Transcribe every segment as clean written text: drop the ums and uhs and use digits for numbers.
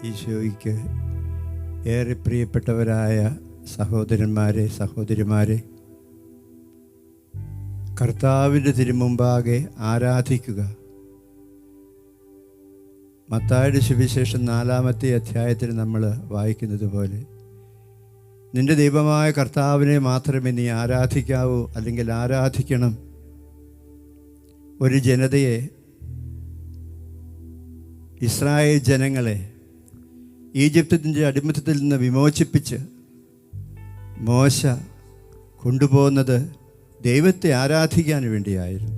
ഈശോയ്ക്ക് ഏറെ പ്രിയപ്പെട്ടവരായ സഹോദരന്മാരെ, സഹോദരിമാരെ, കർത്താവിൻ്റെ തിരുമുമ്പാകെ ആരാധിക്കുക. മത്തായിയുടെ സുവിശേഷം 4-ാമത്തെ അധ്യായത്തിൽ നമ്മൾ വായിക്കുന്നത് പോലെ നിന്റെ ദൈവമായ കർത്താവിനെ മാത്രമേ നീ ആരാധിക്കാവൂ, അല്ലെങ്കിൽ ആരാധിക്കണം. ഒരു ജനതയെ, ഇസ്രായേൽ ജനങ്ങളെ ഈജിപ്തിൻ്റെ അടിമത്തത്തിൽ നിന്ന് വിമോചിപ്പിച്ച് മോശ കൊണ്ടുപോകുന്നത് ദൈവത്തെ ആരാധിക്കാൻ വേണ്ടിയായിരുന്നു.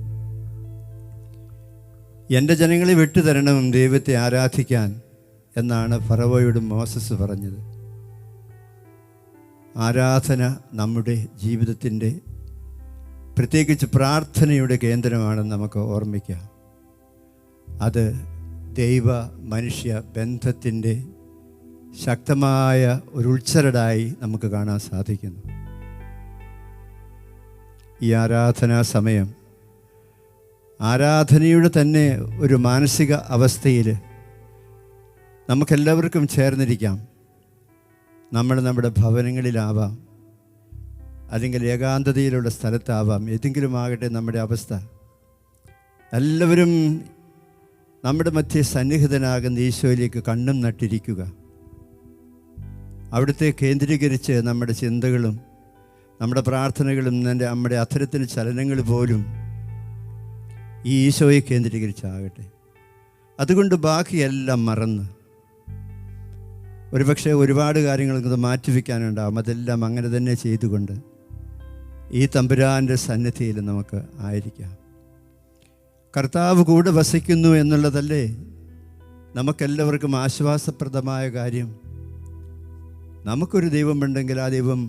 എൻ്റെ ജനങ്ങളെ വിട്ടുതരണം ദൈവത്തെ ആരാധിക്കാൻ എന്നാണ് ഫറവോയോട് മോസസ് പറഞ്ഞത്. ആരാധന നമ്മുടെ ജീവിതത്തിൻ്റെ, പ്രത്യേകിച്ച് പ്രാർത്ഥനയുടെ കേന്ദ്രമാണെന്ന് നമുക്ക് ഓർമ്മിക്കാം. അത് ദൈവ മനുഷ്യ ബന്ധത്തിൻ്റെ ശക്തമായ ഒരു ഉൾച്ചരടായി നമുക്ക് കാണാൻ സാധിക്കുന്നു. ഈ ആരാധനാ സമയം ആരാധനയുടെ തന്നെ ഒരു മാനസിക അവസ്ഥയിൽ നമുക്കെല്ലാവർക്കും ചേർന്നിരിക്കാം. നമ്മൾ നമ്മുടെ ഭവനങ്ങളിലാവാം, അല്ലെങ്കിൽ ഏകാന്തതയിലുള്ള സ്ഥലത്താവാം, ഏതെങ്കിലും ആകട്ടെ നമ്മുടെ അവസ്ഥ. എല്ലാവരും നമ്മുടെ മധ്യേ സന്നിഹിതനാകുന്ന ഈശോയിലേക്ക് കണ്ണും നട്ടിരിക്കുക. അവിടുത്തെ കേന്ദ്രീകരിച്ച് നമ്മുടെ ചിന്തകളും നമ്മുടെ പ്രാർത്ഥനകളും നമ്മുടെ അത്തരത്തിന് ചലനങ്ങൾ പോലും ഈ ഈശോയെ കേന്ദ്രീകരിച്ചാകട്ടെ. അതുകൊണ്ട് ബാക്കിയെല്ലാം മറന്ന്, ഒരുപക്ഷെ ഒരുപാട് കാര്യങ്ങൾക്ക് മാറ്റിവെക്കാനുണ്ടാവും, അതെല്ലാം അങ്ങനെ തന്നെ ചെയ്തുകൊണ്ട് ഈ തമ്പുരാൻ്റെ സന്നിധിയിൽ നമുക്ക് ആയിരിക്കാം. കർത്താവ് കൂടെ വസിക്കുന്നു എന്നുള്ളതല്ലേ നമുക്കെല്ലാവർക്കും ആശ്വാസപ്രദമായ കാര്യം. നമുക്കൊരു ദൈവമുണ്ടെങ്കിൽ ആ ദൈവം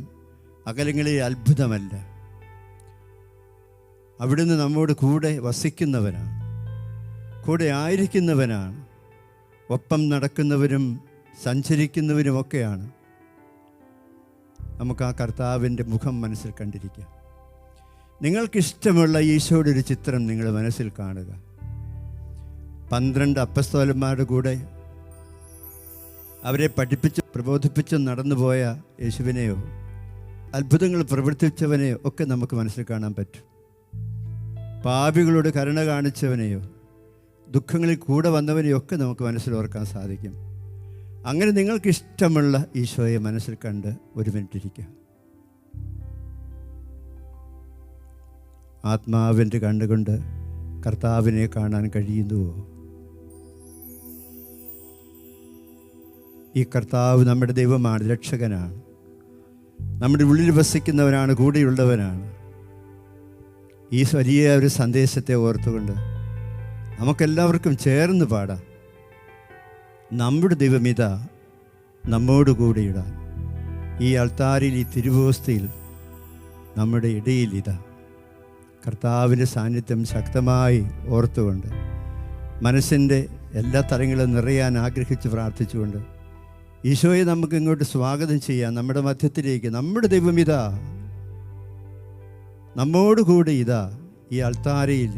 അകലങ്ങളിൽ അത്ഭുതമല്ല. അവിടുന്ന് നമ്മോട് കൂടെ വസിക്കുന്നവനാണ്, കൂടെ ആയിരിക്കുന്നവനാണ്, ഒപ്പം നടക്കുന്നവരും സഞ്ചരിക്കുന്നവരുമൊക്കെയാണ്. നമുക്ക് ആ കർത്താവിൻ്റെ മുഖം മനസ്സിൽ കണ്ടിരിക്കാം. നിങ്ങൾക്കിഷ്ടമുള്ള ഈശോയുടെ ഒരു ചിത്രം നിങ്ങൾ മനസ്സിൽ കാണുക. 12 അപ്പസ്തോലന്മാരുടെ കൂടെ അവരെ പഠിപ്പിച്ച് പ്രബോധിപ്പിച്ച് നടന്നുപോയ യേശുവിനെയോ അത്ഭുതങ്ങൾ പ്രവർത്തിച്ചവനെയോ ഒക്കെ നമുക്ക് മനസ്സിൽ കാണാൻ പറ്റും. പാപികളോട് കരുണ കാണിച്ചവനെയോ ദുഃഖങ്ങളിൽ കൂടെ വന്നവനെയോ ഒക്കെ നമുക്ക് മനസ്സിൽ ഓർക്കാൻ സാധിക്കും. അങ്ങനെ നിങ്ങൾക്കിഷ്ടമുള്ള ഈശോയെ മനസ്സിൽ കണ്ട് ഒരു മിനിറ്റ് ഇരിക്കുക. ആത്മാവിൻ്റെ കണ്ണുകൊണ്ട് കർത്താവിനെ കാണാൻ കഴിയുന്നുവോ? ഈ കർത്താവ് നമ്മുടെ ദൈവമാണ്, രക്ഷകനാണ്, നമ്മുടെ ഉള്ളിൽ വസിക്കുന്നവനാണ്, കൂടെയുള്ളവനാണ്. ഈ വലിയ ഒരു സന്ദേശത്തെ ഓർത്തുകൊണ്ട് നമുക്കെല്ലാവർക്കും ചേർന്ന് പാടാം. നമ്മുടെ ദൈവമിതാ നമ്മോട് കൂടെയിടാൻ ഈ അൾത്താരിൽ, ഈ തിരുവോസ്തിയിൽ നമ്മുടെ ഇടയിൽ ഇതാ. കർത്താവിൻ്റെ സാന്നിധ്യം ശക്തമായി ഓർത്തുകൊണ്ട് മനസ്സിൻ്റെ എല്ലാ തലങ്ങളും നിറയാൻ ആഗ്രഹിച്ച് പ്രാർത്ഥിച്ചുകൊണ്ട് ഈശോയെ നമുക്ക് ഇങ്ങോട്ട് സ്വാഗതം ചെയ്യാം, നമ്മുടെ മധ്യത്തിലേക്ക്. നമ്മുടെ ദൈവമിതാ നമ്മോട് കൂടെ ഇതാ, ഈ അൾത്താരയിൽ,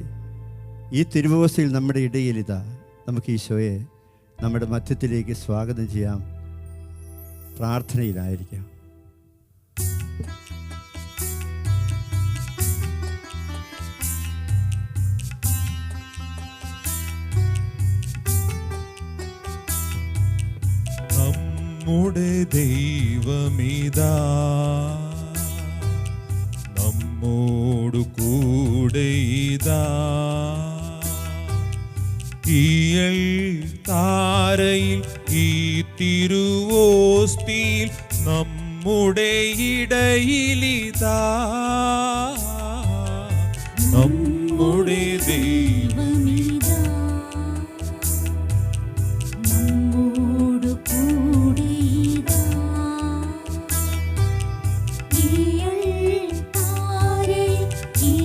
ഈ തിരുവോസ്തിയിൽ നമ്മുടെ ഇടയിൽ ഇതാ. നമുക്ക് ഈശോയെ നമ്മുടെ മധ്യത്തിലേക്ക് സ്വാഗതം ചെയ്യാം, പ്രാർത്ഥനയിലായിരിക്കാം. നമ്മുടെ ദൈവമിതാ നമ്മോടു കൂടെ ഇതാ, ഈയൽ താരയിൽ, ഈ തിരുവോസ്തിയിൽ നമ്മുടെ ഇടയിലിതാ. നമ്മുടെ ദൈവമിതാ നമ്മോടു കൂടെ ഇതാ, ഈയൽ താരയിൽ, ഈ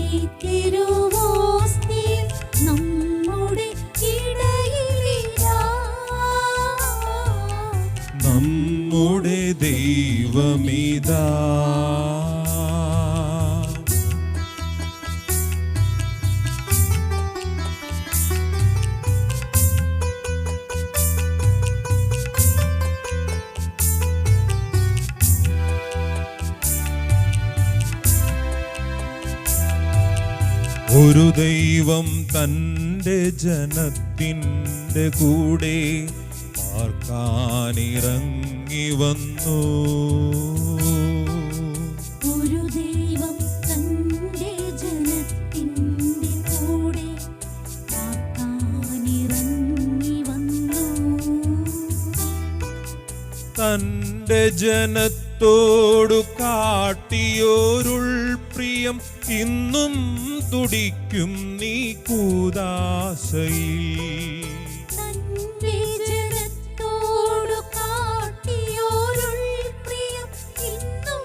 തിരുവോസ്തിയിൽ നമ്മുടെ ഇടയിലിതാ. നമ്മുടെ ദൈവമിതാ. ഒരു ദൈവം തൻ്റെ ജനത്തിൻ്റെ കൂടെ പാർക്കാനിറങ്ങി വന്നു. ഒരു ദൈവം തന്റെ ജനത്തിൻ്റെ കൂടെ കാക്കാനിറങ്ങി വന്നു. തൻ്റെ ജനത്തോടു കാട്ടിയോരുൾ പ്രിയം ഇന്നും തുടിക്കും നീ കൂദാശയിൽ. തന്റെ ജനത്തോടു കാട്ടിയോരുൾ പ്രിയം ഇന്നും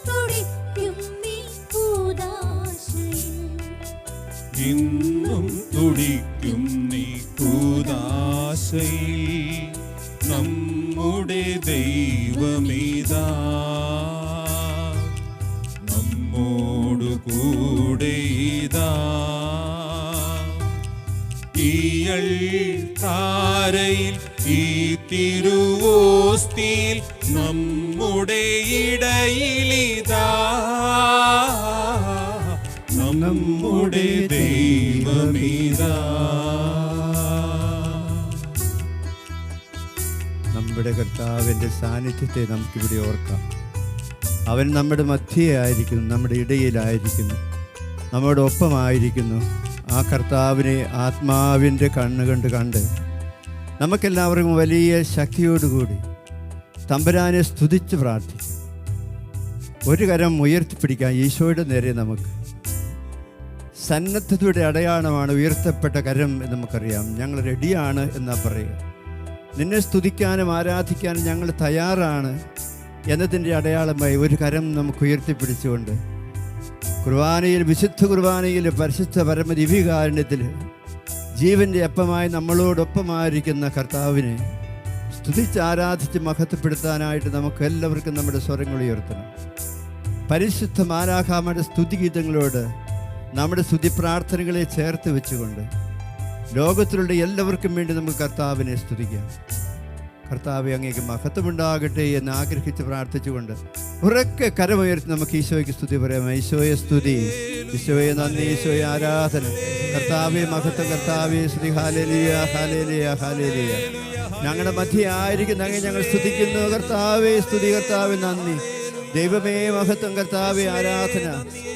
തുടിക്കും നീ കൂദാശയിൽ. ഇന്നും തുടിക്കും നീ കൂദാശയിൽ. നമ്മുടെ ദൈവമിതാ നമ്മോടു കൂടെ ഇതാ. ഈയൾ താരയിൽ ഈ തിരുവോസ്തിയിൽ നമ്മുടെ ഇടയിലിതാ നമ്മുടെ ദൈവമിതാ. നമ്മുടെ കർത്താവിൻ്റെ സാന്നിധ്യത്തെ നമുക്കിവിടെ ഓർക്കാം. അവൻ നമ്മുടെ മധ്യേ ആയിരിക്കുന്നു, നമ്മുടെ ഇടയിലായിരിക്കുന്നു, നമ്മുടെ ഒപ്പമായിരിക്കുന്നു. ആ കർത്താവിനെ ആത്മാവിൻ്റെ കണ്ണുകൊണ്ട് കണ്ട് നമുക്കെല്ലാവർക്കും വലിയ ശക്തിയോടുകൂടി തമ്പുരാനെ സ്തുതിച്ച് പ്രാർത്ഥിക്കാം. ഒരു കരം ഉയർത്തിപ്പിടിക്കാം ഈശോയുടെ നേരെ. നമുക്ക് സന്നദ്ധതയുടെ അടയാളമാണ് ഉയർത്തപ്പെട്ട കരം എന്ന് നമുക്കറിയാം. ഞങ്ങൾ റെഡിയാണ് എന്നാ പറയുക. നിന്നെ സ്തുതിക്കാനും ആരാധിക്കാനും ഞങ്ങൾ തയ്യാറാണ് എന്നതിൻ്റെ അടയാളമായി ഒരു കരം നമുക്ക് ഉയർത്തിപ്പിടിച്ചുകൊണ്ട് കുർബാനയിൽ, വിശുദ്ധ കുർബാനയിൽ, പരിശുദ്ധ പരമദിവ്യകാരുണ്യത്തിൽ ജീവൻ്റെ അപ്പമായി നമ്മളോടൊപ്പമായിരിക്കുന്ന കർത്താവിനെ സ്തുതിച്ച് ആരാധിച്ച് മഹത്വപ്പെടുത്താനായിട്ട് നമുക്ക് എല്ലാവർക്കും നമ്മുടെ സ്വരങ്ങൾ ഉയർത്തണം. പരിശുദ്ധ മാലാഖമാരുടെ സ്തുതിഗീതങ്ങളോട് നമ്മുടെ സ്തുതി പ്രാർത്ഥനകളെ ചേർത്ത് വെച്ചുകൊണ്ട് ലോകത്തിലുള്ള എല്ലാവർക്കും വേണ്ടി നമുക്ക് കർത്താവിനെ സ്തുതിക്കാം. കർത്താവെ, അങ്ങേക്ക് മഹത്വമുണ്ടാകട്ടെ എന്ന് ആഗ്രഹിച്ച് പ്രാർത്ഥിച്ചുകൊണ്ട് ഉറക്കെ കരമുയർത്തി നമുക്ക് ഈശോയ്ക്ക് സ്തുതി പറയാം. ഈശോയെ സ്തുതി, ഈശോയെ നന്ദി, ഈശോയെ ആരാധന. കർത്താവെ മഹത്വം, കർത്താവെ സ്തുതി. ഹല്ലേലൂയ, ഹല്ലേലൂയ, ഹല്ലേലൂയ. ഞങ്ങളുടെ മധ്യേ ആയിരിക്കുന്ന അങ്ങേ ഞങ്ങൾ സ്തുതിക്കുന്നു. കർത്താവെ സ്തുതി, കർത്താവെ നന്ദി. ദൈവമേ മഹത്വം, കർത്താവെ ആരാധന.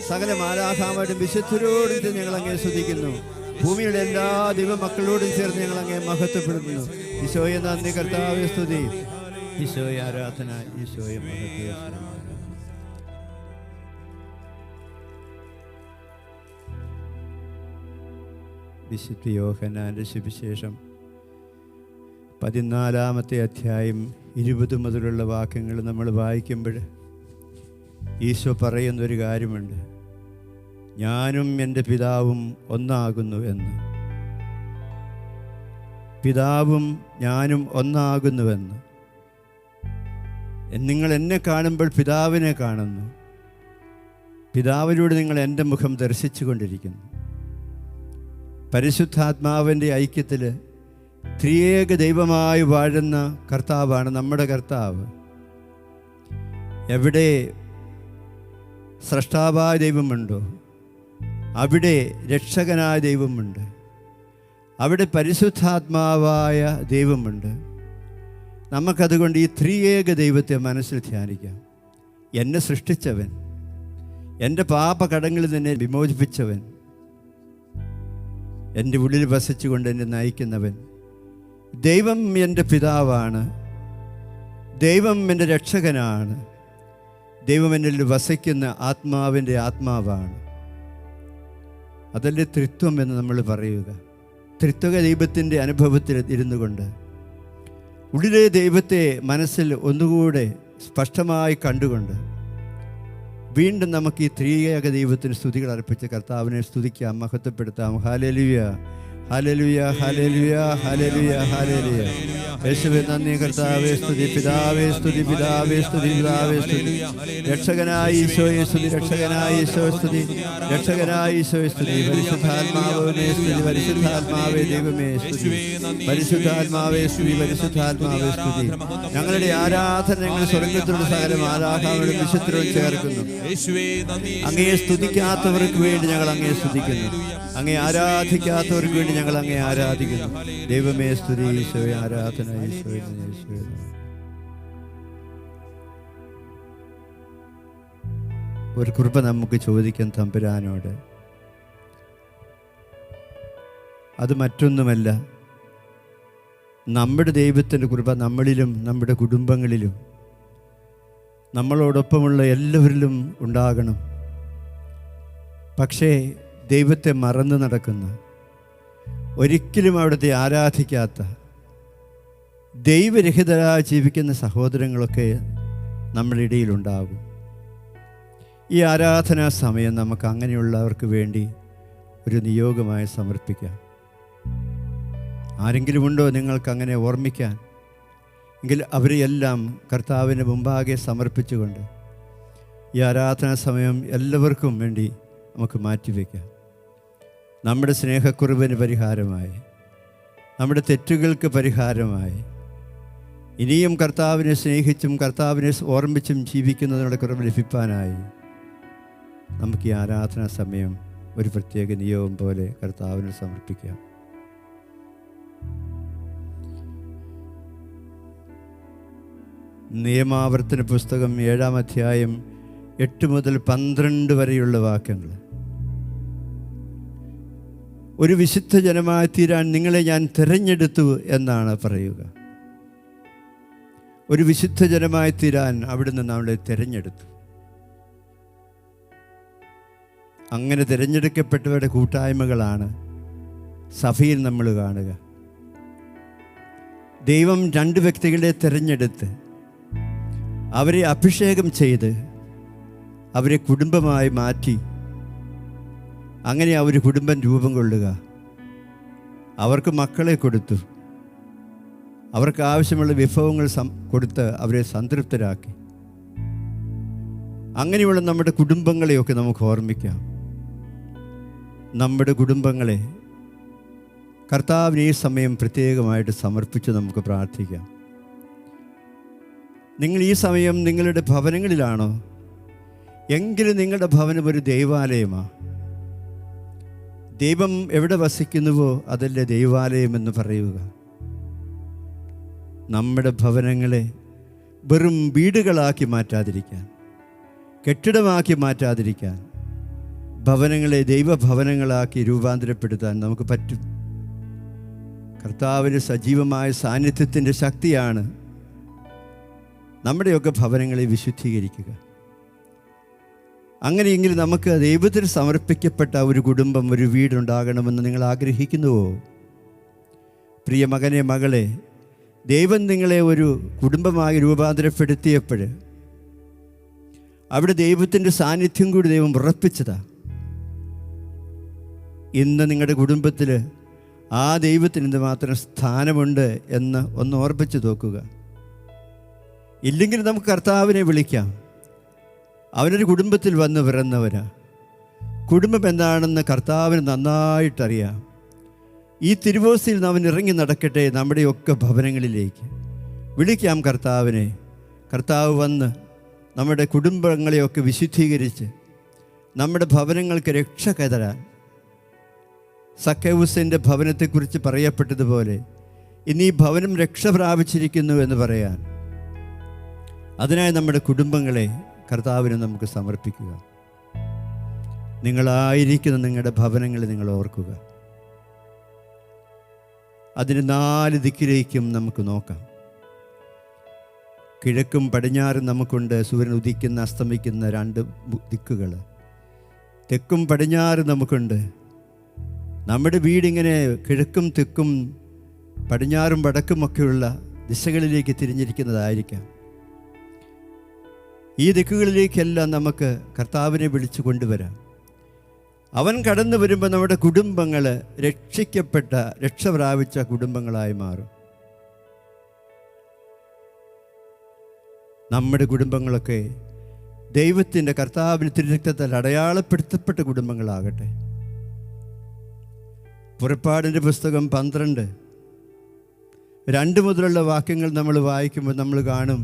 സകല മാലാഖമാരോടും വിശുദ്ധരോടും ഞങ്ങൾ അങ്ങേ സ്തുതിക്കുന്നു. ഭൂമിയുടെ എല്ലാ ദൈവമക്കളോടും ചേർന്ന് ഞങ്ങൾ അങ്ങേ മഹത്വപ്പെടുന്നു. ഈശോയെ നന്ദി, കർത്താവെ സ്തുതി, ഈശോയെ ആരാധന, ഈശോയെ മഹത്വം. വിശുദ്ധ യോഹന്നാന്റെ സുവിശേഷം 14-ാമത്തെ അധ്യായം 20 മുതലുള്ള വാക്യങ്ങൾ നമ്മൾ വായിക്കുമ്പോൾ ഈശോ പറയുന്നൊരു കാര്യമുണ്ട്. ഞാനും എൻ്റെ പിതാവും ഒന്നാകുന്നു എന്ന്. പിതാവും ഞാനും ഒന്നാകുന്നുവെന്ന്. നിങ്ങൾ എന്നെ കാണുമ്പോൾ പിതാവിനെ കാണുന്നു. പിതാവിലൂടെ നിങ്ങൾ എൻ്റെ മുഖം ദർശിച്ചു കൊണ്ടിരിക്കുന്നു. പരിശുദ്ധാത്മാവിൻ്റെ ഐക്യത്തിൽ ത്രിയേക ദൈവമായി വാഴുന്ന കർത്താവാണ് നമ്മുടെ കർത്താവ്. എവിടെ സ്രഷ്ടാവായ ദൈവമുണ്ടോ അവിടെ രക്ഷകനായ ദൈവമുണ്ട്. അവിടെ പരിശുദ്ധാത്മാവായ ദൈവമുണ്ട്. നമുക്കതുകൊണ്ട് ഈ ത്രിയേക ദൈവത്തെ മനസ്സിൽ ധ്യാനിക്കാം. എന്നെ സൃഷ്ടിച്ചവൻ, എൻ്റെ പാപകടങ്ങളിൽ നിന്നെ വിമോചിപ്പിച്ചവൻ, എൻ്റെ ഉള്ളിൽ വസിച്ചുകൊണ്ട് എന്നെ നയിക്കുന്നവൻ. ദൈവം എൻ്റെ പിതാവാണ്. ദൈവം എൻ്റെ രക്ഷകനാണ്. ദൈവം എന്നിൽ വസിക്കുന്ന ആത്മാവിൻ്റെ ആത്മാവാണ്. അതല്ലേ ത്രിത്വം എന്ന് നമ്മൾ പറയുക. ത്രിത്വക ദൈവത്തിൻ്റെ അനുഭവത്തിൽ ഇരുന്നു കൊണ്ട് ഉള്ളിലെ ദൈവത്തെ മനസ്സിൽ ഒന്നുകൂടെ സ്പഷ്ടമായി കണ്ടുകൊണ്ട് വീണ്ടും നമുക്ക് ഈ ത്രിയേക ദൈവത്തിന് സ്തുതികൾ അർപ്പിച്ച് കർത്താവിനെ സ്തുതിക്കാം, മഹത്വപ്പെടുത്താം. ഹല്ലേലൂയ, ഹല്ലേലൂയ, ഹല്ലേലൂയ, ഹല്ലേലൂയ, ഹല്ലേലൂയ. യേശുവേ നന്ദി. കർത്താവേ സ്തുതി. പിതാവേ സ്തുതി. പിതാവേ സ്തുതി. പിതാവേ സ്തുതി. രക്ഷകനായ ഈശോയെ സ്തുതി. രക്ഷകനായ ഈശോയെ സ്തുതി. രക്ഷകനായ ഈശോയെ സ്തുതി. പരിശുദ്ധാത്മാവേ സ്തുതി. പരിശുദ്ധാത്മാവേ ദൈവമേ സ്തുതി. പരിശുദ്ധാത്മാവേ സ്തുതി. പരിശുദ്ധാത്മാവേ സ്തുതി. ഞങ്ങളുടെ ആരാധന ഞങ്ങൾ സ്വർഗത്തിലുള്ള സകല മാലാഖമാരുടെ വിശുദ്ധരോട് ചേർക്കുന്നു. അങ്ങയെ സ്തുതിക്കാത്തവർക്ക് വേണ്ടി ഞങ്ങൾ അങ്ങയെ സ്തുതിക്കുന്നു. അങ്ങയെ ആരാധിക്കാത്തവർക്ക് വേണ്ടി ഞങ്ങൾ അങ്ങയെ ആരാധിക്കുന്നു. ദൈവമേ സ്തുതി. ഈശോയെ ആരാധന. ഈശോയെ ഈശോയെ ഒരു കൃപ നമുക്ക് ചോദിക്കാം തമ്പുരാനോട്. അത് മറ്റൊന്നുമല്ല, നമ്മുടെ ദൈവത്തിൻ്റെ കൃപ നമ്മളിലും നമ്മുടെ കുടുംബങ്ങളിലും നമ്മളോടൊപ്പമുള്ള എല്ലാവരിലും ഉണ്ടാകണം. പക്ഷേ ദൈവത്തെ മറന്നു നടക്കുന്ന, ഒരിക്കലും അവിടുത്തെ ആരാധിക്കാത്ത, ദൈവരഹിതരായി ജീവിക്കുന്ന സഹോദരങ്ങളൊക്കെ നമ്മുടെ ഇടയിലുണ്ടാകും. ഈ ആരാധനാ സമയം നമുക്ക് അങ്ങനെയുള്ളവർക്ക് വേണ്ടി ഒരു നിയോഗമായി സമർപ്പിക്കാം. ആരെങ്കിലും ഉണ്ടോ നിങ്ങൾക്ക് അങ്ങനെ ഓർമ്മിക്കാൻ? എങ്കിൽ അവരെയെല്ലാം കർത്താവിന് മുമ്പാകെ സമർപ്പിച്ചുകൊണ്ട് ഈ ആരാധനാ സമയം എല്ലാവർക്കും വേണ്ടി നമുക്ക് മാറ്റിവെക്കാം. നമ്മുടെ സ്നേഹക്കുറവിന് പരിഹാരമായി, നമ്മുടെ തെറ്റുകൾക്ക് പരിഹാരമായി, ഇനിയും കർത്താവിനെ സ്നേഹിച്ചും കർത്താവിനെ ഓർമ്മിച്ചും ജീവിക്കുന്നതിനുള്ള കുറവ് ലഭിക്കാനായി നമുക്ക് ഈ ആരാധനാ സമയം ഒരു പ്രത്യേക നിയോഗം പോലെ കർത്താവിന് സമർപ്പിക്കാം. നിയമാവർത്തന പുസ്തകം 7-ാം അധ്യായം 8 മുതൽ 12 വരെയുള്ള വാക്യങ്ങൾ. ഒരു വിശുദ്ധ ജനമായി തീരാൻ നിങ്ങളെ ഞാൻ തിരഞ്ഞെടുത്തു എന്നാണ് പറയുക. ഒരു വിശുദ്ധ ജനമായി തീരാൻ അവിടുന്ന് നമ്മളെ തിരഞ്ഞെടുത്തു. അങ്ങനെ തിരഞ്ഞെടുക്കപ്പെട്ടവരുടെ കൂട്ടായ്മകളാണ് സഭയിൽ നമ്മൾ കാണുക. ദൈവം 2 വ്യക്തികളെ തിരഞ്ഞെടുത്ത് അവരെ അഭിഷേകം ചെയ്ത് അവരെ കുടുംബമായി മാറ്റി. അങ്ങനെ അവർ കുടുംബം രൂപം കൊള്ളുക. അവർക്ക് മക്കളെ കൊടുത്തു, അവർക്ക് ആവശ്യമുള്ള വിഭവങ്ങൾ കൊടുത്ത് അവരെ സംതൃപ്തരാക്കി. അങ്ങനെയുള്ള നമ്മുടെ കുടുംബങ്ങളെയൊക്കെ നമുക്ക് ഓർമ്മിക്കാം. നമ്മുടെ കുടുംബങ്ങളെ കർത്താവിന് ഈ സമയം പ്രത്യേകമായിട്ട് സമർപ്പിച്ച് നമുക്ക് പ്രാർത്ഥിക്കാം. നിങ്ങൾ ഈ സമയം നിങ്ങളുടെ ഭവനങ്ങളിലാണോ? എങ്കിലും നിങ്ങളുടെ ഭവനം ഒരു ദൈവാലയമാണ്. ദൈവം എവിടെ വസിക്കുന്നുവോ അതല്ലേ ദൈവാലയമെന്ന് പറയുക. നമ്മുടെ ഭവനങ്ങളെ വെറും വീടുകളാക്കി മാറ്റാതിരിക്കാൻ, കെട്ടിടമാക്കി മാറ്റാതിരിക്കാൻ, ഭവനങ്ങളെ ദൈവഭവനങ്ങളാക്കി രൂപാന്തരപ്പെടുത്താൻ നമുക്ക് പറ്റും. കർത്താവിൻ്റെ സജീവമായ സാന്നിധ്യത്തിൻ്റെ ശക്തിയാണ് നമ്മുടെയൊക്കെ ഭവനങ്ങളെ വിശുദ്ധീകരിക്കുക. അങ്ങനെയെങ്കിൽ നമുക്ക് ദൈവത്തിന് സമർപ്പിക്കപ്പെട്ട ഒരു കുടുംബം, ഒരു വീടുണ്ടാകണമെന്ന് നിങ്ങൾ ആഗ്രഹിക്കുന്നുവോ? പ്രിയ മകനെ, മകളെ, ദൈവം നിങ്ങളെ ഒരു കുടുംബമായി രൂപാന്തരപ്പെടുത്തിയപ്പോൾ അവിടെ ദൈവത്തിൻ്റെ സാന്നിധ്യം കൂടി ദൈവം ഉറപ്പിച്ചതാണ്. ഇന്ന് നിങ്ങളുടെ കുടുംബത്തിൽ ആ ദൈവത്തിന് എന്തുമാത്രം സ്ഥാനമുണ്ട് എന്ന് ഒന്ന് ഓർപ്പിച്ച് നോക്കുക. ഇല്ലെങ്കിൽ നമുക്ക് കർത്താവിനെ വിളിക്കാം. അവനൊരു കുടുംബത്തിൽ വന്ന് പിറന്നവനാ. കുടുംബം എന്താണെന്ന് കർത്താവിന് നന്നായിട്ടറിയാം. ഈ തിരുവോസ്തിയിൽ അവൻ ഇറങ്ങി നടക്കട്ടെ നമ്മുടെയൊക്കെ ഭവനങ്ങളിലേക്ക്. വിളിക്കാം കർത്താവിനെ. കർത്താവ് വന്ന് നമ്മുടെ കുടുംബങ്ങളെയൊക്കെ വിശുദ്ധീകരിച്ച് നമ്മുടെ ഭവനങ്ങൾക്ക് രക്ഷ കതരാൻ. സക്കേവുസിൻ്റെ ഭവനത്തെക്കുറിച്ച് പറയപ്പെട്ടതുപോലെ ഇന്ന് ഈ ഭവനം രക്ഷ പ്രാപിച്ചിരിക്കുന്നു എന്ന് പറയാൻ, അതിനായി നമ്മുടെ കുടുംബങ്ങളെ കർത്താവിന് നമുക്ക് സമർപ്പിക്കുക. നിങ്ങളായിരിക്കുന്ന നിങ്ങളുടെ ഭവനങ്ങളെ നിങ്ങൾ ഓർക്കുക. അതിന് 4 ദിക്കിലേക്കും നമുക്ക് നോക്കാം. കിഴക്കും പടിഞ്ഞാറും നമുക്കുണ്ട്. സൂര്യൻ ഉദിക്കുന്ന അസ്തമിക്കുന്ന 2 ദിക്കുകൾ. തെക്കും പടിഞ്ഞാറും നമുക്കുണ്ട്. നമ്മുടെ വീടിങ്ങനെ കിഴക്കും തെക്കും പടിഞ്ഞാറും വടക്കുമൊക്കെയുള്ള ദിശകളിലേക്ക് തിരിഞ്ഞിരിക്കുന്നതായിരിക്കാം. ഈ ദിക്കുകളിലേക്കെല്ലാം നമുക്ക് കർത്താവിനെ വിളിച്ചു കൊണ്ടുവരാം. അവൻ കടന്നു വരുമ്പോൾ നമ്മുടെ കുടുംബങ്ങൾ രക്ഷ പ്രാപിച്ച കുടുംബങ്ങളായി മാറും. നമ്മുടെ കുടുംബങ്ങളൊക്കെ ദൈവത്തിൻ്റെ കർത്താവിന് തിരുരക്തത്താൽ അടയാളപ്പെടുത്തപ്പെട്ട കുടുംബങ്ങളാകട്ടെ. പുറപ്പാടിൻ്റെ പുസ്തകം 12:2 മുതലുള്ള വാക്യങ്ങൾ നമ്മൾ വായിക്കുമ്പോൾ നമ്മൾ കാണും,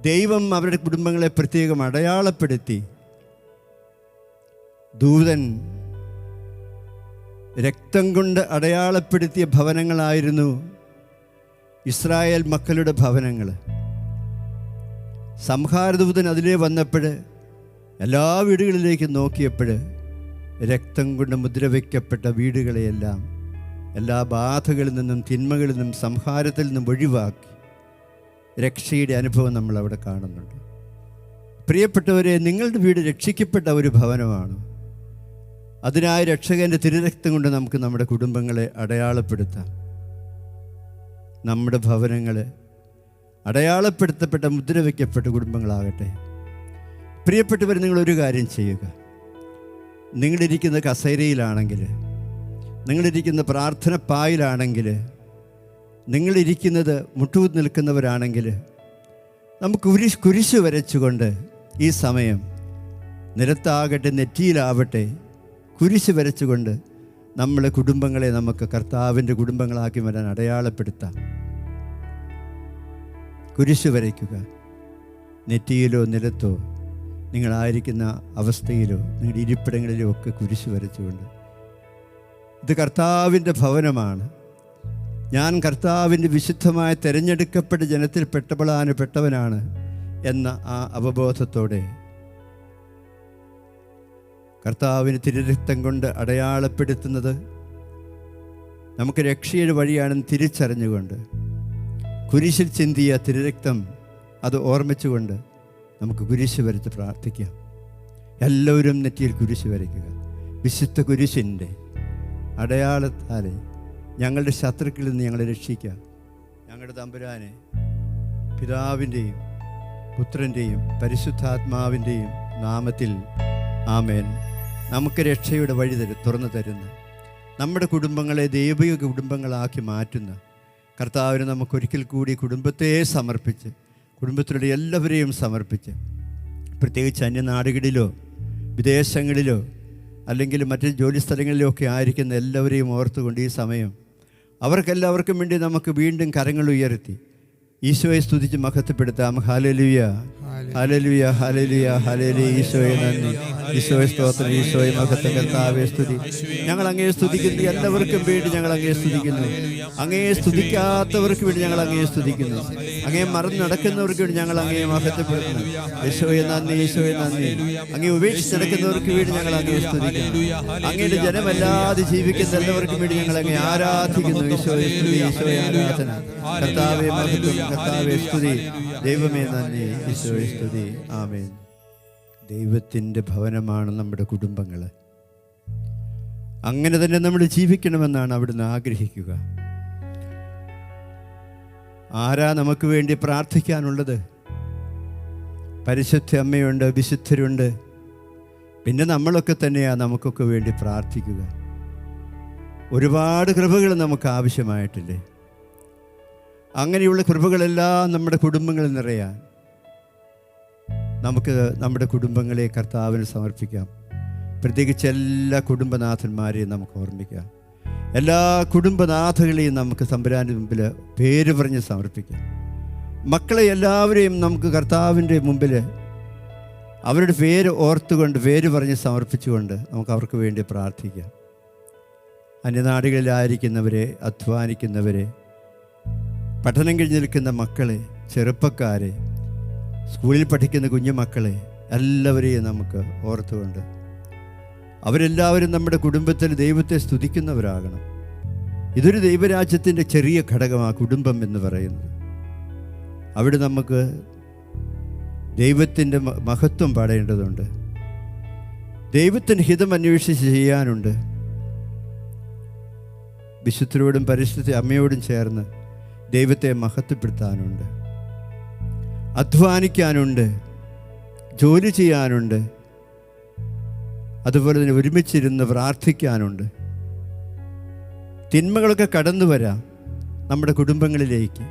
ദൈവം അവരുടെ കുടുംബങ്ങളെ പ്രത്യേകം അടയാളപ്പെടുത്തി. ദൂതൻ രക്തം കൊണ്ട് അടയാളപ്പെടുത്തിയ ഭവനങ്ങളായിരുന്നു ഇസ്രായേൽ മക്കളുടെ ഭവനങ്ങൾ. സംഹാരദൂതൻ അതിലേ വന്നപ്പോൾ എല്ലാ വീടുകളിലേക്കും നോക്കിയപ്പോൾ രക്തം കൊണ്ട് മുദ്രവയ്ക്കപ്പെട്ട വീടുകളെയെല്ലാം എല്ലാ ബാധകളിൽ നിന്നും തിന്മകളിൽ നിന്നും സംഹാരത്തിൽ നിന്നും ഒഴിവാക്കി രക്ഷയുടെ അനുഭവം നമ്മളവിടെ കാണുന്നുണ്ട്. പ്രിയപ്പെട്ടവരെ, നിങ്ങളുടെ വീട് രക്ഷിക്കപ്പെട്ട ഒരു ഭവനമാണ്. അതിനായി രക്ഷകൻ്റെ തിരുരക്തം കൊണ്ട് നമുക്ക് നമ്മുടെ കുടുംബങ്ങളെ അടയാളപ്പെടുത്താം. നമ്മുടെ ഭവനങ്ങൾ അടയാളപ്പെടുത്തപ്പെട്ട മുദ്രവയ്ക്കപ്പെട്ട കുടുംബങ്ങളാകട്ടെ. പ്രിയപ്പെട്ടവർ, നിങ്ങളൊരു കാര്യം ചെയ്യുക. നിങ്ങളിരിക്കുന്ന കസേരയിലാണെങ്കിൽ, നിങ്ങളിരിക്കുന്ന പ്രാർത്ഥന പായിലാണെങ്കിൽ, നിങ്ങളിരിക്കുന്നത് മുട്ടൂത്ത് നിൽക്കുന്നവരാണെങ്കിൽ, നമുക്ക് കുരിശ് വരച്ചുകൊണ്ട് ഈ സമയം നിലത്താകട്ടെ നെറ്റിയിലാവട്ടെ കുരിശ് വരച്ചുകൊണ്ട് നമ്മളെ കുടുംബങ്ങളെ നമുക്ക് കർത്താവിൻ്റെ കുടുംബങ്ങളാക്കി വരാൻ അടയാളപ്പെടുത്താം. കുരിശ് വരയ്ക്കുക. നെറ്റിയിലോ നിലത്തോ നിങ്ങളായിരിക്കുന്ന അവസ്ഥയിലോ നിങ്ങളുടെ ഇരിപ്പിടങ്ങളിലോ ഒക്കെ കുരിശ് വരച്ചുകൊണ്ട്, ഇത് കർത്താവിൻ്റെ ഭവനമാണ്, ഞാൻ കർത്താവിൻ്റെ വിശുദ്ധമായ തിരഞ്ഞെടുക്കപ്പെട്ട ജനത്തിൽ പെട്ടവനാണ് എന്ന ആ അവബോധത്തോടെ കർത്താവിന് തിരുരക്തം കൊണ്ട് അടയാളപ്പെടുത്തുന്നത് നമുക്ക് രക്ഷയുടെ വഴിയാണെന്ന് തിരിച്ചറിഞ്ഞുകൊണ്ട് കുരിശിൽ ചിന്തിയ തിരുരക്തം അത് ഓർമ്മിച്ചുകൊണ്ട് നമുക്ക് കുരിശ് വരച്ച് പ്രാർത്ഥിക്കാം. എല്ലാവരും നെറ്റിയിൽ കുരിശ് വരയ്ക്കുക. വിശുദ്ധ കുരിശിൻ്റെ അടയാളത്താലെ ഞങ്ങളുടെ ശത്രുക്കളിൽ നിന്ന് ഞങ്ങളെ രക്ഷിക്കുക. ഞങ്ങളുടെ തമ്പുരാനെ, പിതാവിൻ്റെയും പുത്രൻ്റെയും പരിശുദ്ധാത്മാവിൻ്റെയും നാമത്തിൽ ആമേൻ. നമുക്ക് രക്ഷയുടെ വഴി തുറന്നു തരുന്ന, നമ്മുടെ കുടുംബങ്ങളെ ദൈവിക കുടുംബങ്ങളാക്കി മാറ്റുന്ന കർത്താവിന് നമുക്കൊരിക്കൽ കൂടി കുടുംബത്തെ സമർപ്പിച്ച്, കുടുംബത്തിലുള്ള എല്ലാവരെയും സമർപ്പിച്ച്, പ്രത്യേകിച്ച് അന്യനാടുകളിലോ വിദേശങ്ങളിലോ അല്ലെങ്കിൽ മറ്റ് ജോലി സ്ഥലങ്ങളിലോ ഒക്കെ ആയിരിക്കുന്ന എല്ലാവരെയും ഓർത്തുകൊണ്ട് ഈ സമയം അവർക്കെല്ലാവർക്കും വേണ്ടി നമുക്ക് വീണ്ടും കരങ്ങൾ ഉയർത്തി ഈശോയെ സ്തുതിച്ച് മഹത്വപ്പെടുത്താം. ഹല്ലേലൂയ, ഹല്ലേലൂയ, ഹല്ലേലൂയ, ഹല്ലേലൂയ. ഈശോയെ നന്ദി, ഈശോയെ സ്തോത്രം, ഈശോയെ മഹത്വം, കർത്താവേ സ്തുതി. ഞങ്ങൾ അങ്ങയെ സ്തുതിക്കുന്നു. എല്ലാവർക്കും വേണ്ടി ഞങ്ങൾ അങ്ങയെ സ്തുതിക്കുന്നു. അങ്ങയെ സ്തുതിക്കാത്തവർക്ക് വേണ്ടി ഞങ്ങൾ അങ്ങയെ സ്തുതിക്കുന്നു. അങ്ങയെ മറന്ന് നടക്കുന്നവർക്ക് വേണ്ടി ഞങ്ങൾ അങ്ങയെ മഹത്വപ്പെടുന്നു. ഈശോയെ നന്ദി, ഈശോയെ നന്ദി. അങ്ങയെ ഉപേക്ഷിച്ച് നടക്കുന്നവർക്ക് വേണ്ടി ഞങ്ങൾ അങ്ങയെ സ്തുതിക്കുന്നു. അങ്ങയുടെ ജനമല്ലാതെ ജീവിക്കുന്ന എല്ലാവർക്കും വേണ്ടി ഞങ്ങൾ അങ്ങയെ ആരാധിക്കുന്നു. ഈശോയെ സ്തുതി, ഈശോയെ ആരാധന, കർത്താവേ മഹത്വം, കർത്താവേ സ്തുതി, ദൈവമേ നന്ദി, ഈശോയെ സ്തുതി. ആമേൻ. ദൈവത്തിൻ്റെ ഭവനമാണ് നമ്മുടെ കുടുംബങ്ങൾ. അങ്ങനെ തന്നെ നമ്മൾ ജീവിക്കണമെന്നാണ് അവിടുന്ന് ആഗ്രഹിക്കുക. ആരാ നമുക്ക് വേണ്ടി പ്രാർത്ഥിക്കാനുള്ളത്? പരിശുദ്ധ അമ്മയുണ്ട്, വിശുദ്ധരുണ്ട്. പിന്നെ നമ്മളൊക്കെ തന്നെയാണ് നമുക്കൊക്കെ വേണ്ടി പ്രാർത്ഥിക്കുക. ഒരുപാട് കൃപകൾ നമുക്ക് ആവശ്യമായിട്ടില്ലേ? അങ്ങനെയുള്ള കൃപകളെല്ലാം നമ്മുടെ കുടുംബങ്ങളിൽ നിറയാൻ നമുക്ക് നമ്മുടെ കുടുംബങ്ങളെ കർത്താവിന് സമർപ്പിക്കാം. പ്രത്യേകിച്ച് എല്ലാ കുടുംബനാഥന്മാരെയും നമുക്ക് ഓർമ്മിക്കാം. എല്ലാ കുടുംബനാഥകളെയും നമുക്ക് തമ്പുരാൻ്റെ മുമ്പിൽ പേര് പറഞ്ഞ് സമർപ്പിക്കാം. മക്കളെ എല്ലാവരെയും നമുക്ക് കർത്താവിൻ്റെ മുമ്പിൽ അവരുടെ പേര് ഓർത്തുകൊണ്ട് പേര് പറഞ്ഞ് സമർപ്പിച്ചുകൊണ്ട് നമുക്ക് അവർക്ക് വേണ്ടി പ്രാർത്ഥിക്കാം. അന്യനാടുകളിലായിരിക്കുന്നവരെ, അധ്വാനിക്കുന്നവരെ, പഠനം കഴിഞ്ഞ് നിൽക്കുന്ന മക്കളെ, ചെറുപ്പക്കാരെ, സ്കൂളിൽ പഠിക്കുന്ന കുഞ്ഞുമക്കളെ എല്ലാവരെയും നമുക്ക് ഓർത്തുകൊണ്ട് അവരെല്ലാവരും നമ്മുടെ കുടുംബത്തിൽ ദൈവത്തെ സ്തുതിക്കുന്നവരാകണം. ഇതൊരു ദൈവരാജ്യത്തിൻ്റെ ചെറിയ ഘടകമാണ് കുടുംബം എന്ന് പറയുന്നത്. അവിടെ നമുക്ക് ദൈവത്തിൻ്റെ മഹത്വം പാടേണ്ടതുണ്ട്. ദൈവത്തിൻ്റെ ഹിതം അന്വേഷിച്ച് ചെയ്യാനുണ്ട്. വിശുദ്ധരോടും പരിശുദ്ധ അമ്മയോടും ചേർന്ന് ദൈവത്തെ മഹത്വപ്പെടുത്താനുണ്ട്. അധ്വാനിക്കാനുണ്ട്, ജോലി ചെയ്യാനുണ്ട്, അതുപോലെ തന്നെ ഒരുമിച്ചിരുന്ന് പ്രാർത്ഥിക്കാനുണ്ട്. തിന്മകളൊക്കെ കടന്നു വരാം നമ്മുടെ കുടുംബങ്ങളിലേക്ക്.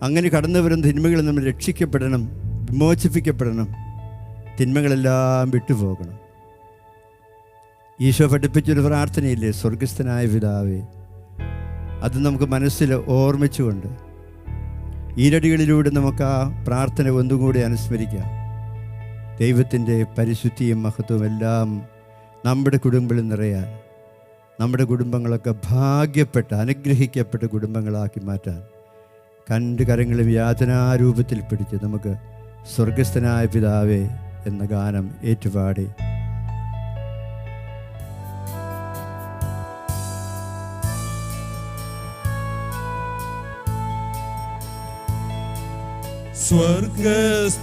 അങ്ങനെ കടന്നു വരുന്ന തിന്മകളിൽ നമ്മൾ രക്ഷിക്കപ്പെടണം, വിമോചിപ്പിക്കപ്പെടണം, തിന്മകളെല്ലാം വിട്ടുപോകണം. ഈശോ പഠിപ്പിച്ചൊരു പ്രാർത്ഥനയില്ലേ, സ്വർഗസ്ഥനായ പിതാവേ. അത് നമുക്ക് മനസ്സിൽ ഓർമ്മിച്ചുകൊണ്ട് ഈരടികളിലൂടെ നമുക്ക് ആ പ്രാർത്ഥന ഒന്നുകൂടി അനുസ്മരിക്കാം. ദൈവത്തിൻ്റെ പരിശുദ്ധിയും മഹത്വവും എല്ലാം നമ്മുടെ കുടുംബങ്ങളിൽ നിറയാൻ, നമ്മുടെ കുടുംബങ്ങളൊക്കെ ഭാഗ്യപ്പെട്ട അനുഗ്രഹിക്കപ്പെട്ട കുടുംബങ്ങളാക്കി മാറ്റാൻ രണ്ട് കരങ്ങളും യാതനാരൂപത്തിൽ പിടിച്ച് നമുക്ക് സ്വർഗസ്ഥനായ പിതാവേ എന്ന ഗാനം ഏറ്റുപാടി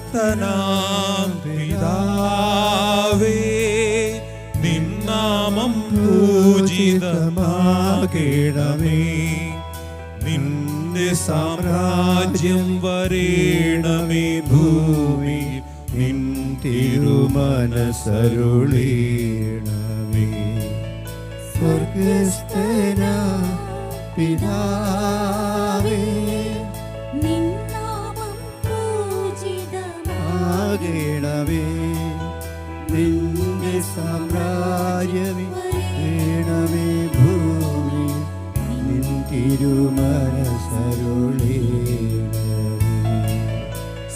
സ്വർഗസ്ഥനാം പിതാവേ, നിൻ നാമം പൂജിതമാകണമേ. നിന്റെ സാമ്രാജ്യം വരേണമേ. ഭൂമി നിൻ തിരുമനസരുളീണമേ. സ്വർഗസ്ഥനാം പിതാവേ, നിൻ നാമം പൂജിതമാകണമേ. നിന്റെ സാമ്രാജ്യമേ വരേണമേ. ഭൂമി നിൻ തിരുമനസരുളീണമേ.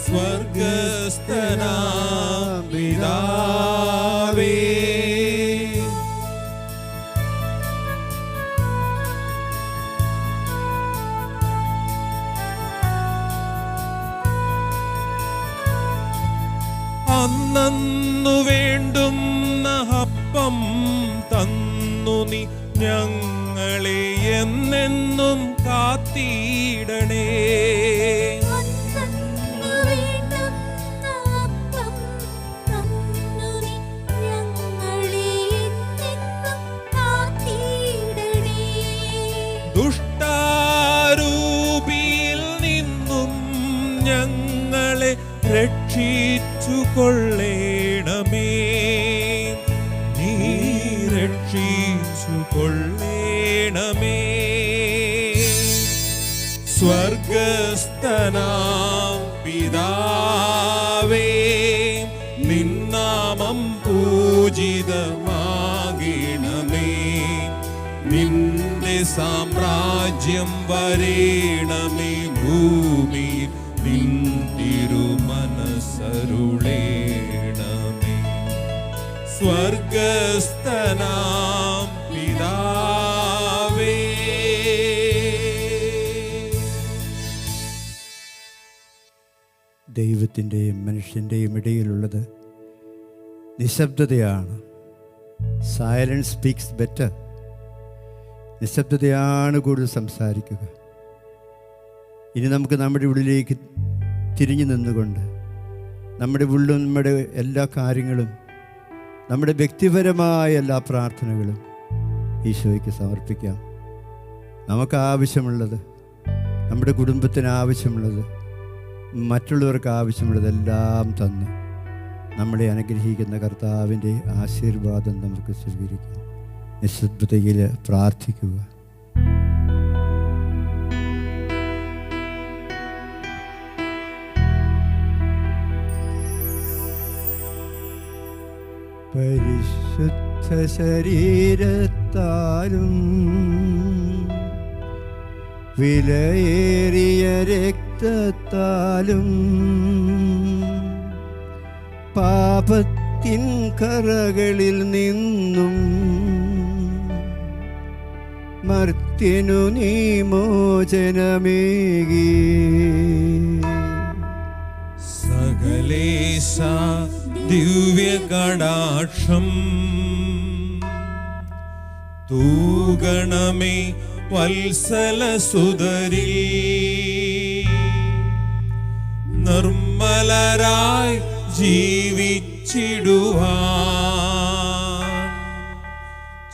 സ്വർഗസ്ഥനാം പിതാവേ, അന്നു വേണ്ടുന്ന അപ്പം തന്നു നീ ഞങ്ങളെ എന്നെന്നും കാത്തിടണേ. അന്നു വേണ്ടുന്ന അപ്പം തന്നു നീ ഞങ്ങളെ എന്നെന്നും കാത്തിടണേ. ദുഷ്ടാരൂപിയിൽ നിന്നും ഞങ്ങളെ രക്ഷിച്ചു കൊള്ളേണമേ. നീ രക്ഷിച്ചു കൊള്ളേണമേ. സ്വർഗസ്ഥനാം പിതാവേ, നിൻ നാമം പൂജിതമാകണമേ. നിന്റെ സാമ്രാജ്യം വരേണമേ. ഭൂമി നിൻ തിരുമനസരുളേണമേ. സ്വർഗസ്ഥനാം പിതാവേ. ദൈവത്തിൻ്റെയും മനുഷ്യൻ്റെയും ഇടയിലുള്ളത് നിശബ്ദതയാണ്. Silence speaks better. നിശബ്ദതയാണ് കൂടുതൽ സംസാരിക്കുക. ഇനി നമുക്ക് നമ്മുടെ ഉള്ളിലേക്ക് തിരിഞ്ഞു നിന്നുകൊണ്ട് നമ്മുടെ ഉള്ളും നമ്മുടെ എല്ലാ കാര്യങ്ങളും, നമ്മുടെ വ്യക്തിപരമായ എല്ലാ പ്രാർത്ഥനകളും ഈശോയ്ക്ക് സമർപ്പിക്കാം. നമുക്ക് ആവശ്യമുള്ളത്, നമ്മുടെ കുടുംബത്തിന് ആവശ്യമുള്ളത്, മറ്റുള്ളവർക്ക് ആവശ്യമുള്ളതെല്ലാം തന്ന് നമ്മളെ അനുഗ്രഹിക്കുന്ന കർത്താവിൻ്റെ ആശീർവാദം നമുക്ക് സ്വീകരിക്കാം. നിശബ്ദതയിൽ പ്രാർത്ഥിക്കുക. പരിശുദ്ധ ശരീരത്താലും വിലയേറിയ രക്തത്താലും പാപത്തിൻ കറകളിൽ നിന്നും മർത്യനു നീ മോചനമേകി. സകലേശ ദിവ്യകടാക്ഷം തൂഗണമേ വത്സലസുതരിൽ. നിർമ്മലരായി ജീവിച്ചിടുവാൻ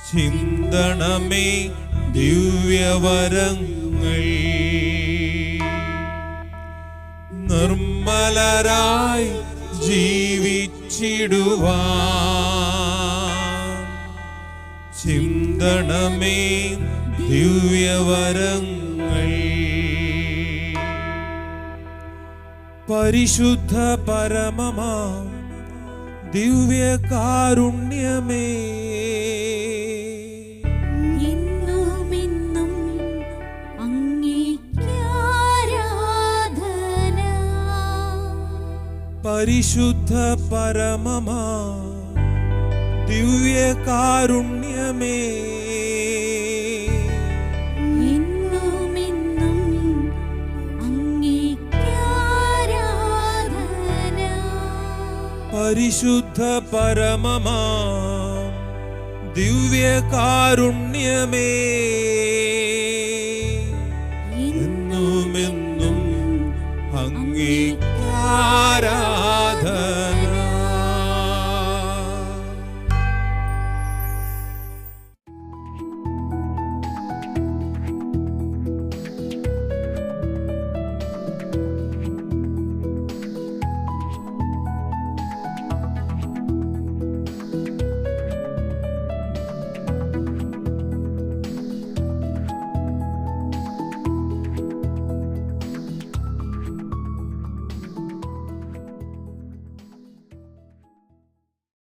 ചിന്തണമേ ദിവ്യവരങ്ങൾ. നിർമ്മലരായി ജീവിച്ചിടുവാൻ ചിന്തണമേ ദിവ്യവരങ്ങൾ. പരിശുദ്ധ പരമമാം ദിവ്യകാരുണ്യമേ, എന്നുമെന്നും അങ്ങേയ്ക്കാരാധന. പരിശുദ്ധ പരമമാം ദിവ്യകാരുണ്യമേ, എന്നുമെന്നും അങ്ങേയ്ക്കാരാധന. പരിശുദ്ധ പരമമാം ദിവ്യകാരുണ്യമേ, എന്നുമെന്നും അങ്ങേയ്ക്കാരാധന.